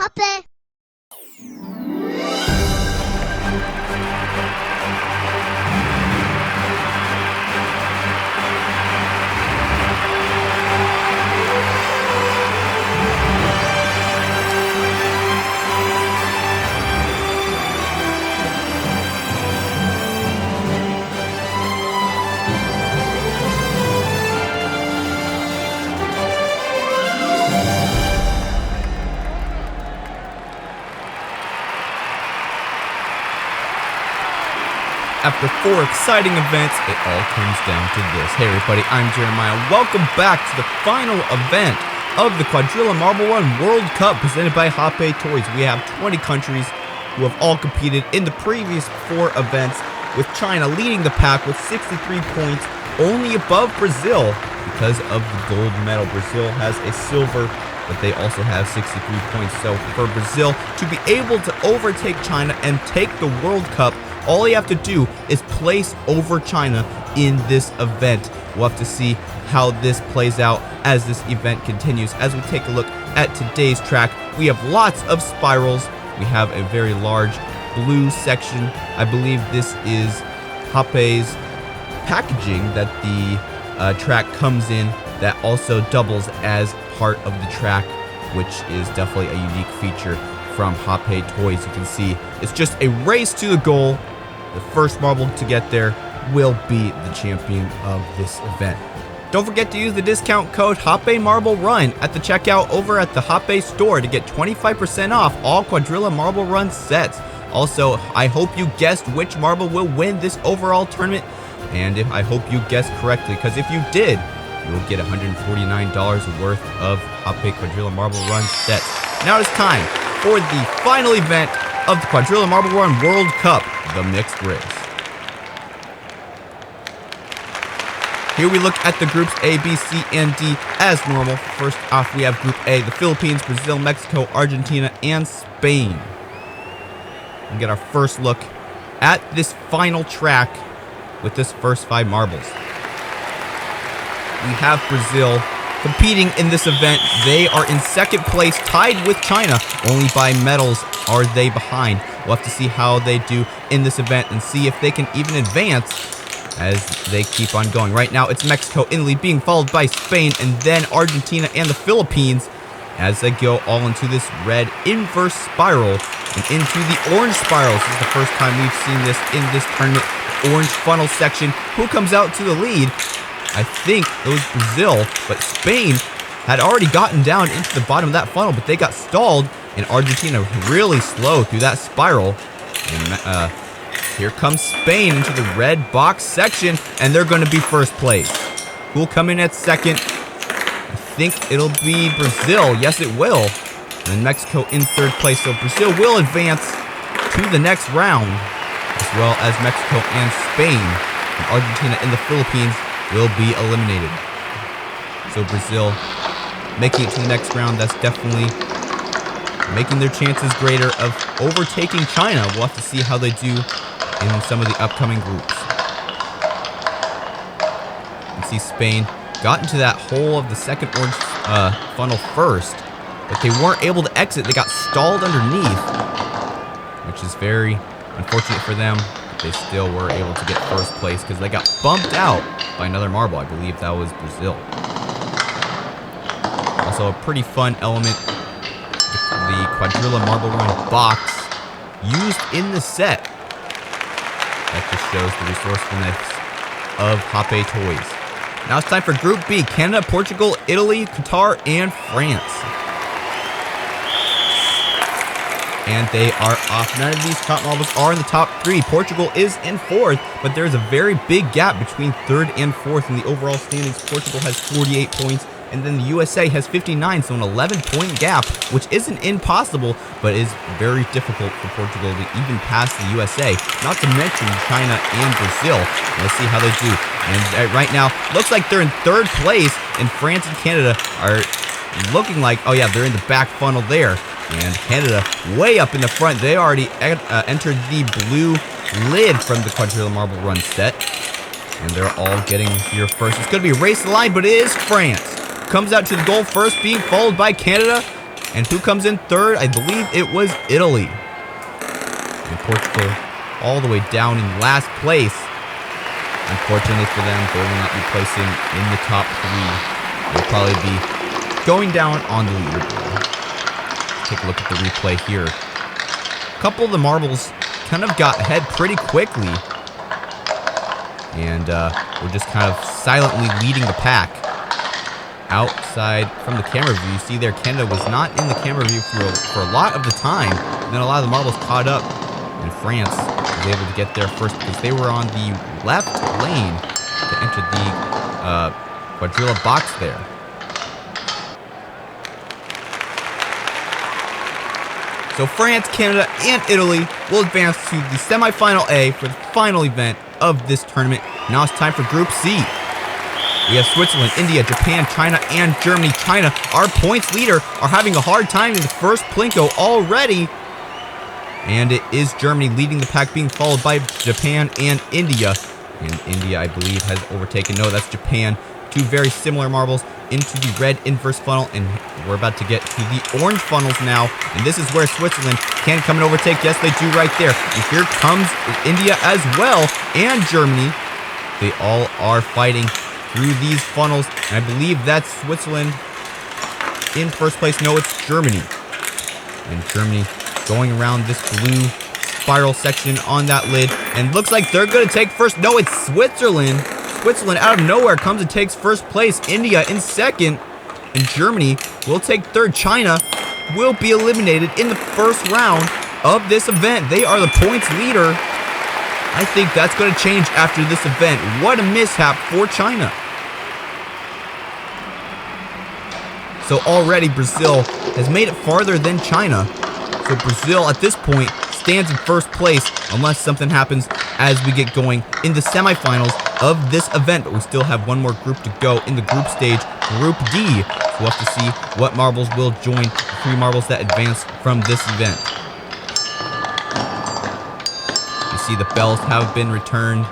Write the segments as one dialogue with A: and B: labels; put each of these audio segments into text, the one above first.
A: Hape.
B: After 4 exciting events, it all comes down to this. Hey everybody, I'm Jeremiah. Welcome back to the final event of the Quadrilla Marble Run World Cup presented by Hapetoys. We have 20 countries who have all competed in the previous 4 events, with China leading the pack with 63 points, only above Brazil because of the gold medal. Brazil has a silver, but they also have 63 points. So for Brazil to be able to overtake China and take the World Cup, all you have to do is place over China in this event. We'll have to see how this plays out as this event continues. As we take a look at today's track, we have lots of spirals. We have a very large blue section. I believe this is Hape's packaging that the track comes in, that also doubles as part of the track, which is definitely a unique feature from Hapetoys. You can see it's just a race to the goal. The first marble to get there will be the champion of this event. Don't forget to use the discount code Hape Marble Run at the checkout over at the Hape store to get 25% off all Quadrilla Marble Run sets. Also, I hope you guessed which marble will win this overall tournament, and I hope you guessed correctly, because if you did, you will get $149 worth of Hape Quadrilla Marble Run sets. Now it's time for the final event of the Quadrilla Marble Run World Cup, the mixed race. Here we look at the groups A, B, C, and D as normal. First off, we have Group A, the Philippines, Brazil, Mexico, Argentina, and Spain. We get our first look at this final track with this first 5 marbles. We have Brazil competing in this event. They are in second place, tied with China. Only by medals are they behind. We'll have to see how they do in this event and see if they can even advance as they keep on going. Right now, it's Mexico in the lead, being followed by Spain, and then Argentina and the Philippines as they go all into this red inverse spiral and into the orange spiral. This is the first time we've seen this in this tournament. Orange funnel section. Who comes out to the lead? I think it was Brazil, but Spain had already gotten down into the bottom of that funnel, but they got stalled, and Argentina really slow through that spiral. And here comes Spain into the red box section, and they're going to be first place. Who'll come in at second? I think it'll be Brazil. Yes, it will. And then Mexico in third place, so Brazil will advance to the next round, as well as Mexico and Spain. And Argentina and the Philippines will be eliminated. So Brazil making it to the next round, that's definitely making their chances greater of overtaking China. We'll have to see how they do in some of the upcoming groups. You can see Spain got into that hole of the second orange funnel first, but they weren't able to exit. They got stalled underneath, which is very unfortunate for them. They still were able to get first place because they got bumped out by another marble. I believe that was Brazil. Also a pretty fun element, the Quadrilla Marble Run box used in the set. That just shows the resourcefulness of Hapetoys. Now it's time for Group B, Canada, Portugal, Italy, Qatar, and France. And they are off. None of these top marbles are in the top 3. Portugal is in 4th, but there's a very big gap between 3rd and 4th in the overall standings. Portugal has 48 points, and then the USA has 59, so an 11-point gap, which isn't impossible, but is very difficult for Portugal to even pass the USA, not to mention China and Brazil. Let's see how they do. And right now, looks like they're in 3rd place, and France and Canada are looking like, oh yeah, they're in the back funnel there. And Canada way up in the front. They already entered the blue lid from the Quadrilla Marble Run set. And they're all getting here first. It's going to be a race to the line, but it is France. Comes out to the goal first, being followed by Canada. And who comes in third? I believe it was Italy. And Portugal all the way down in last place. Unfortunately for them, they will not be placing in the top 3. They'll probably be going down on the leaderboard. Take a look at the replay here. A couple of the marbles kind of got ahead pretty quickly. And we're just kind of silently leading the pack. Outside from the camera view, you see there Canada was not in the camera view for a lot of the time. And then a lot of the marbles caught up. And France was able to get there first because they were on the left lane to enter the quadrilla box there. So France, Canada, and Italy will advance to the Semifinal A for the final event of this tournament. Now it's time for Group C. We have Switzerland, India, Japan, China, and Germany. China, our points leader, are having a hard time in the first Plinko already. And it is Germany leading the pack, being followed by Japan and India. And India, I believe, has overtaken. No, that's Japan. Two very similar marbles into the red inverse funnel. And we're about to get to the orange funnels now. And this is where Switzerland can come and overtake. Yes, they do right there. And here comes India as well. And Germany. They all are fighting through these funnels. And I believe that's Switzerland in first place. No, it's Germany. And Germany going around this blue spiral section on that lid. And looks like they're going to take first. No, it's Switzerland. Switzerland out of nowhere comes and takes first place. India in second. And Germany will take third. China will be eliminated in the first round of this event. They are the points leader. I think that's going to change after this event. What a mishap for China. So already Brazil has made it farther than China. So Brazil at this point stands in first place unless something happens as we get going in the semifinals of this event. But we still have one more group to go in the group stage, Group D. So we'll have to see what marbles will join the 3 marbles that advance from this event. You see the bells have been returned.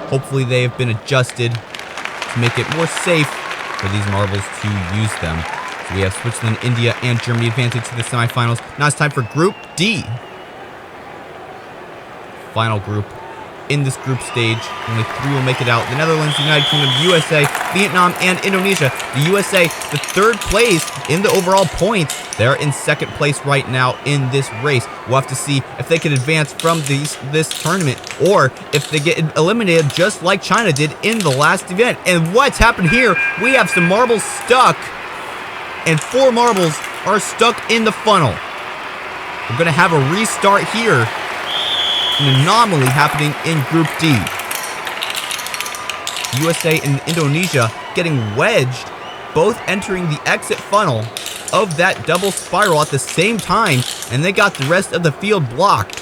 B: Hopefully they have been adjusted to make it more safe for these marbles to use them. So we have Switzerland, India, and Germany advancing to the semifinals. Now it's time for Group D. Final group in this group stage. Only 3 will make it out. The Netherlands, the United Kingdom, USA, Vietnam, and Indonesia. The USA, the 3rd place in the overall points. They're in 2nd place right now in this race. We'll have to see if they can advance from this tournament or if they get eliminated just like China did in the last event. And what's happened here? We have some marbles stuck, and 4 marbles are stuck in the funnel. We're going to have a restart here. An anomaly happening in Group D. USA and Indonesia getting wedged, both entering the exit funnel of that double spiral at the same time, and they got the rest of the field blocked.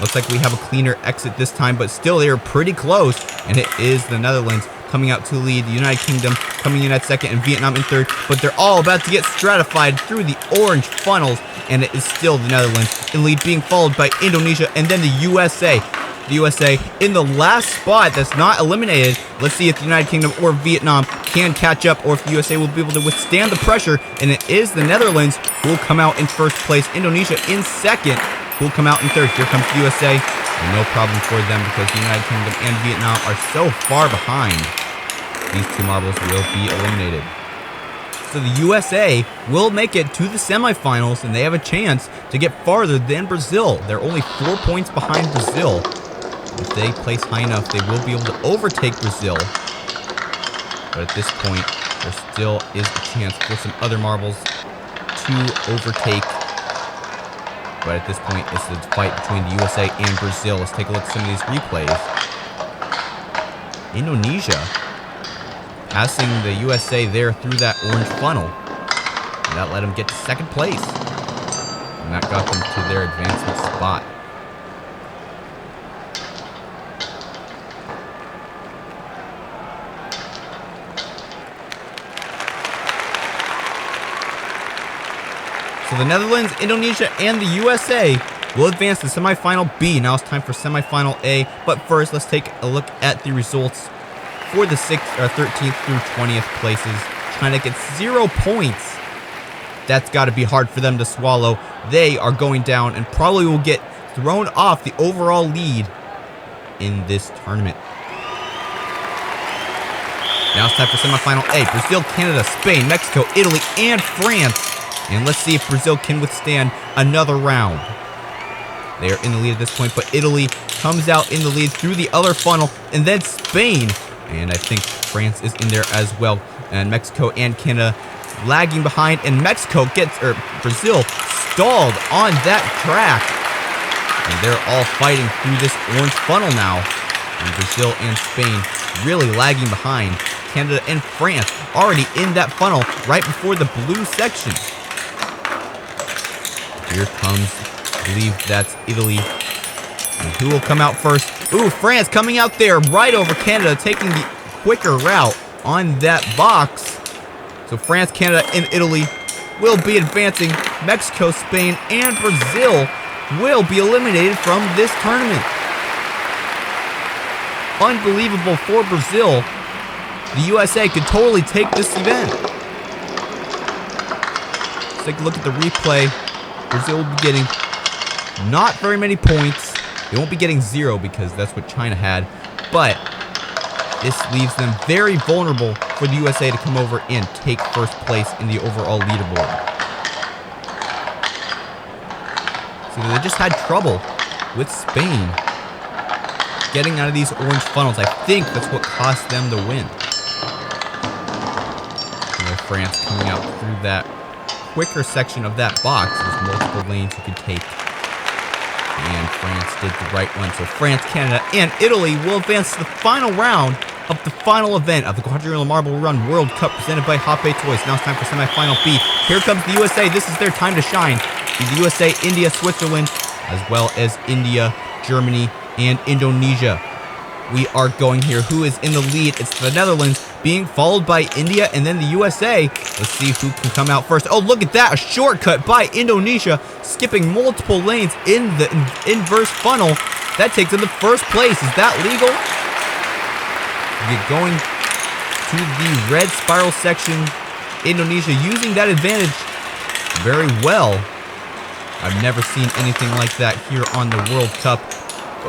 B: Looks like we have a cleaner exit this time, but still they are pretty close, and it is the Netherlands coming out to lead, the United Kingdom coming in at 2nd, and Vietnam in 3rd, but they're all about to get stratified through the orange funnels, and it is still the Netherlands in lead, being followed by Indonesia, and then the USA. The USA in the last spot that's not eliminated. Let's see if the United Kingdom or Vietnam can catch up, or if the USA will be able to withstand the pressure, and it is the Netherlands who will come out in first place, Indonesia in 2nd, who will come out in 3rd. Here comes the USA, and no problem for them because the United Kingdom and Vietnam are so far behind. These 2 marbles will be eliminated. So the USA will make it to the semifinals, and they have a chance to get farther than Brazil. They're only 4 points behind Brazil. If they place high enough, they will be able to overtake Brazil. But at this point, there still is a chance for some other marbles to overtake. But at this point, it's a fight between the USA and Brazil. Let's take a look at some of these replays. Indonesia passing the USA there through that orange funnel. And that let them get to 2nd place. And that got them to their advancement spot. So the Netherlands, Indonesia, and the USA will advance to Semifinal B. Now it's time for Semifinal A. But first, let's take a look at the results for the 13th through 20th places. China gets 0 points That's got to be hard for them to swallow. They are going down and probably will get thrown off the overall lead in this tournament. Now it's time for Semifinal A. Brazil, Canada, Spain, Mexico, Italy, and France. And let's see if Brazil can withstand another round. They are in the lead at this point, but Italy comes out in the lead through the other funnel, and then Spain. And I think France is in there as well. And Mexico and Canada lagging behind, and Brazil stalled on that track. And they're all fighting through this orange funnel now. And Brazil and Spain really lagging behind. Canada and France already in that funnel right before the blue section. Here comes, I believe that's Italy. And who will come out first? Ooh, France coming out there right over Canada, taking the quicker route on that box. So France, Canada, and Italy will be advancing. Mexico, Spain, and Brazil will be eliminated from this tournament. Unbelievable for Brazil. The USA could totally take this event. Let's take a look at the replay. Brazil will be getting not very many points. They won't be getting 0 because that's what China had. But this leaves them very vulnerable for the USA to come over and take first place in the overall leaderboard. So they just had trouble with Spain getting out of these orange funnels. I think that's what cost them the win. France coming out through that quicker section of that box. There's multiple lanes you could take. And France did the right one. So France, Canada, and Italy will advance to the final round of the final event of the Quadrilla Marble Run World Cup presented by Hapetoys. Now it's time for Semifinal B. Here comes the USA. This is their time to shine. The USA, India, Switzerland, as well as India, Germany, and Indonesia. We are going here. Who is in the lead? It's the Netherlands being followed by India and then the USA. Let's see who can come out first. Oh, look at that. A shortcut by Indonesia, skipping multiple lanes in the inverse funnel. That takes them to first place. Is that legal? You're going to the red spiral section. Indonesia using that advantage very well. I've never seen anything like that here on the World Cup.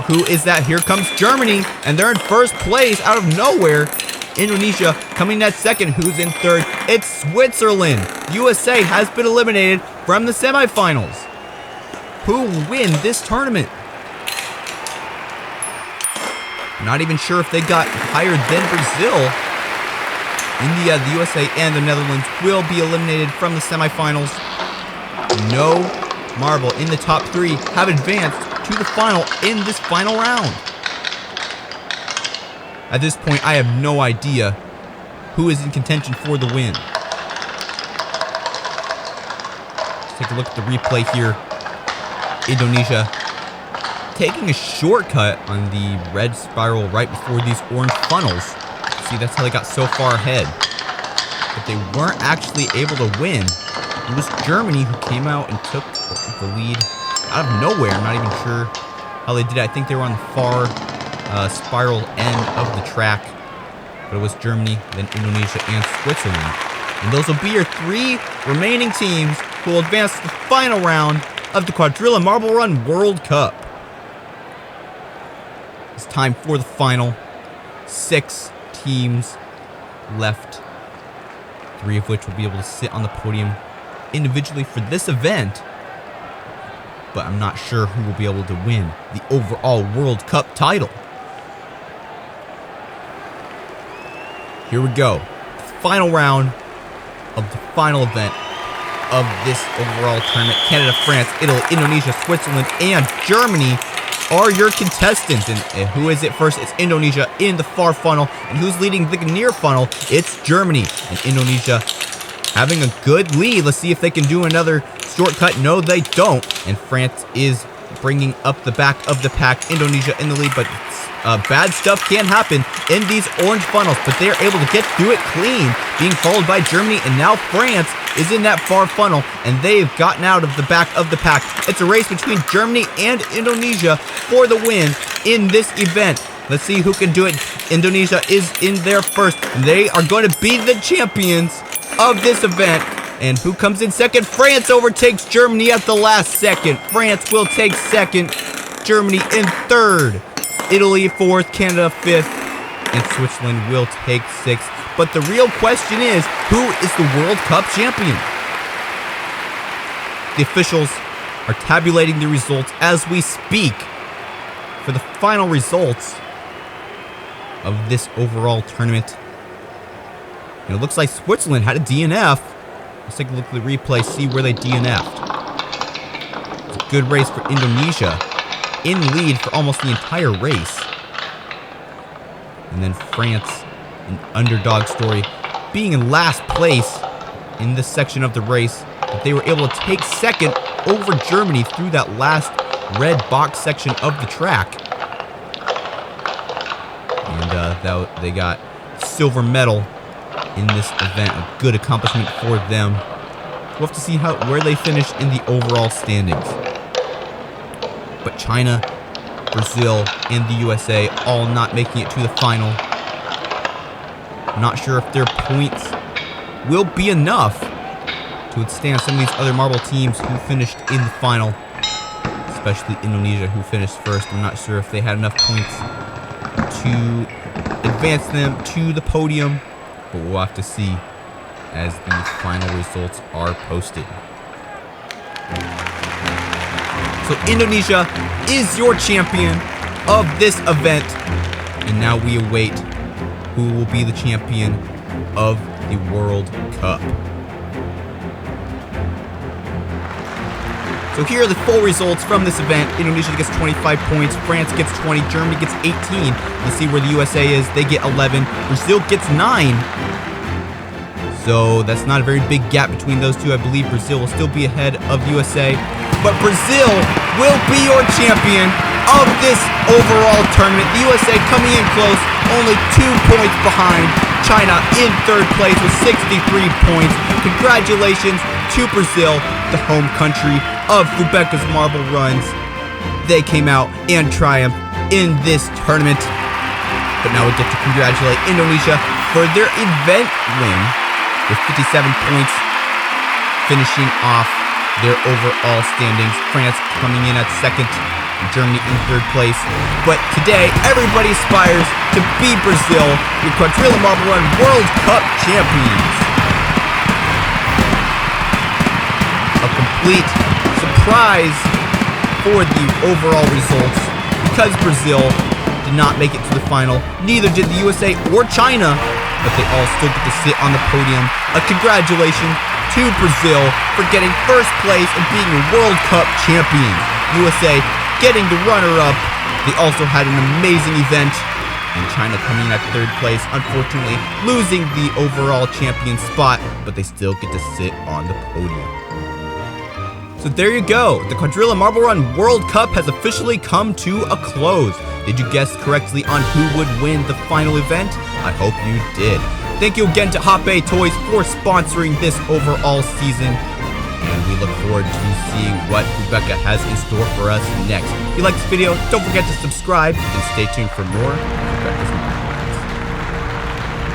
B: Who is that? Here comes Germany, and they're in first place out of nowhere. Indonesia coming at second. Who's in third? It's Switzerland. USA has been eliminated from the semifinals. Who will win this tournament? Not even sure if they got higher than Brazil. India, the USA, and the Netherlands will be eliminated from the semifinals. No marble in the top 3 have advanced to the final in this final round. At this point, I have no idea who is in contention for the win. Let's take a look at the replay here. Indonesia taking a shortcut on the red spiral right before these orange funnels. See, that's how they got so far ahead. But they weren't actually able to win. It was Germany who came out and took the lead out of nowhere. I'm not even sure how they did it. I think they were on the far spiral end of the track. But it was Germany, then Indonesia, and Switzerland. And those will be your 3 remaining teams who will advance to the final round of the Quadrilla Marble Run World Cup. It's time for the final. 6 teams left. 3 of which will be able to sit on the podium individually for this event. But I'm not sure who will be able to win the overall World Cup title. Here we go. Final round of the final event of this overall tournament. Canada, France, Italy, Indonesia, Switzerland, and Germany are your contestants. And who is it first? It's Indonesia in the far funnel. And who's leading the near funnel? It's Germany. And Indonesia having a good lead. Let's see if they can do another shortcut. No, they don't. And France is bringing up the back of the pack. Indonesia in the lead, but bad stuff can happen in these orange funnels, but they're able to get through it clean, being followed by Germany, and now France is in that far funnel, and they've gotten out of the back of the pack. It's a race between Germany and Indonesia for the win in this event. Let's see who can do it. Indonesia is in there first, and they are going to be the champions of this event. And who comes in second? France overtakes Germany at the last second. France will take second. Germany in third. Italy fourth. Canada fifth. And Switzerland will take sixth. But the real question is, who is the World Cup champion? The officials are tabulating the results as we speak for the final results of this overall tournament. And it looks like Switzerland had a DNF. Let's take a look at the replay, see where they DNF'd. It's a good race for Indonesia, in lead for almost the entire race. And then France, an underdog story, being in last place in this section of the race, but they were able to take second over Germany through that last red box section of the track. And they got silver medal in this event, a good accomplishment for them. We'll have to see where they finish in the overall standings. But China, Brazil, and the USA all not making it to the final. Not sure if their points will be enough to withstand some of these other marble teams who finished in the final, especially Indonesia, who finished first. I'm not sure if they had enough points to advance them to the podium, but we'll have to see as the final results are posted. So Indonesia is your champion of this event, and now we await who will be the champion of the World Cup. So here are the full results from this event. Indonesia gets 25 points, France gets 20, Germany gets 18. Let's see where the USA is. They get 11, Brazil gets 9. So that's not a very big gap between those two. I believe Brazil will still be ahead of USA. But Brazil will be your champion of this overall tournament. The USA coming in close, only 2 points behind. China in third place with 63 points. Congratulations to Brazil, the home country of Rebecca's Marble Runs. They came out and triumphed in this tournament. But now we get to congratulate Indonesia for their event win with 57 points, finishing off their overall standings. France coming in at second, Germany in third place. But today, everybody aspires to be Brazil, your Quadrilla Marble Run World Cup champions. A complete surprise for the overall results, because Brazil did not make it to the final. Neither did the USA or China, but they all still get to sit on the podium. A congratulations to Brazil for getting first place and being a World Cup champion. USA getting the runner-up. They also had an amazing event. And China coming in at third place, unfortunately losing the overall champion spot, but they still get to sit on the podium. So there you go. The Quadrilla Marble Run World Cup has officially come to a close. Did you guess correctly on who would win the final event? I hope you did. Thank you again to Hapetoys for sponsoring this overall season. And we look forward to seeing what Rebecca has in store for us next. If you like this video, don't forget to subscribe and stay tuned for more Rebecca's